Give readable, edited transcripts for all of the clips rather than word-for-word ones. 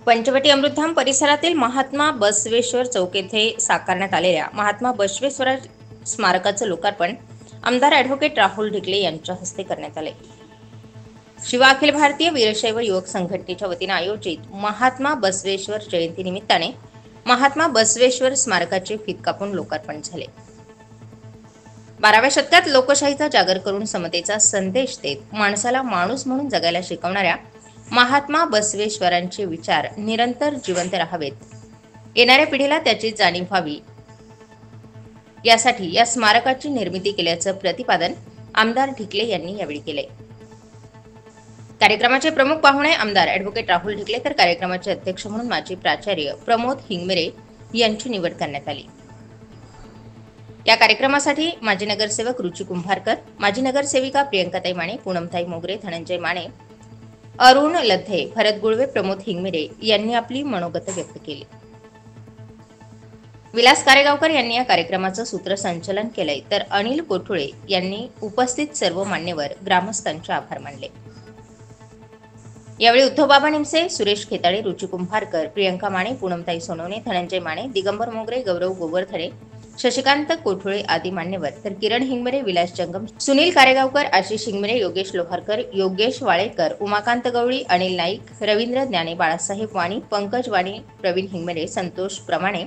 पंचवटी अमृतधाम परिसरातील महात्मा बसवेश्वर चौक येथे साकारण्यात आलेल्या महात्मा बसवेश्वर स्मारकाचं लोकार्पण आमदार ॲडव्होकेट राहुल ढिकले यांच्या हस्ते करण्यात आले। शिवा अखिल भारतीय वीरशैव युवक संघटनेच्या वतीने आयोजित महात्मा बसवेश्वर जयंती निमित्ताने महात्मा बसवेश्वर स्मारकाचे फीत कापून लोकार्पण झाले। 12व्या शतकात लोकशाहीचा जागर करून समतेचा संदेश देत माणसाला माणूस म्हणून जगायला शिकवणाऱ्या महात्मा बसवेश्वरांचे विचार निरंतर जिवंत राहावेत, येणाऱ्या पिढीला त्याची जाणीव व्हावी, यासाठी या स्मारकाची निर्मिती केल्याचं प्रतिपादन आमदार ढिकले यांनी यावेळी केले। कार्यक्रमाचे प्रमुख पाहुणे आमदार ॲडव्होकेट राहुल ढिकले तर कार्यक्रमाचे अध्यक्ष म्हणून माजी प्राचार्य प्रमोद हिंगमिरे यांची निवड करण्यात आली। या कार्यक्रमासाठी माजी नगरसेवक रुची कुंभारकर, माजी नगरसेविका प्रियंकाताई माने, पूनमताई मोगरे, धनंजय माने, अरुण लद्धे, भरत गुळवे, प्रमोद हिंगमिरे यांनी आपली मनोगत व्यक्त केली। विलास कारेगावकर यांनी या कार्यक्रमाचं सूत्रसंचालन केले तर अनिल कोठुळे यांनी उपस्थित सर्व मान्यवर ग्रामस्थांचे आभार मानले। यावेळी उद्धवबाबा निमसे, सुरेश खेताळे, रुची कुंभारकर, प्रियंका माने, पूनमताई सोनवणे, धनंजय माने, दिगंबर मोगरे, गौरव गोवर्धने, शशिकांत कोठुळे आदी मान्यवर तर किरण हिंगमिरे, विलास जंगम, सुनील कारेगावकर, आशिष हिंगमिरे, योगेश लोहारकर, योगेश वाळेकर, उमाकांत गवळी, अनिल नाईक, रवींद्र ज्ञाने, बाळासाहेब वाणी, पंकज वाणी, प्रवीण हिंगमिरे, संतोष प्रमाणे,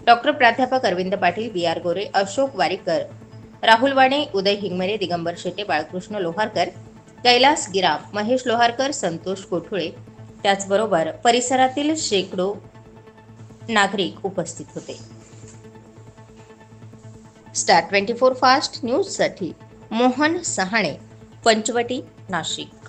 डॉक्टर प्राध्यापक अरविंद पाटील, बी.आर. गोरे, अशोक वारीकर, राहुल वाणे, उदय हिंगमिरे, दिगंबर शेटे, बाळकृष्ण लोहारकर, कैलास गिराम, महेश लोहारकर, संतोष कोठुळे त्याचबरोबर परिसरातील शेकडो नागरिक उपस्थित होते। स्टार 24 फास्ट न्यूज साठी मोहन सहाणे, पंचवटी, नाशिक।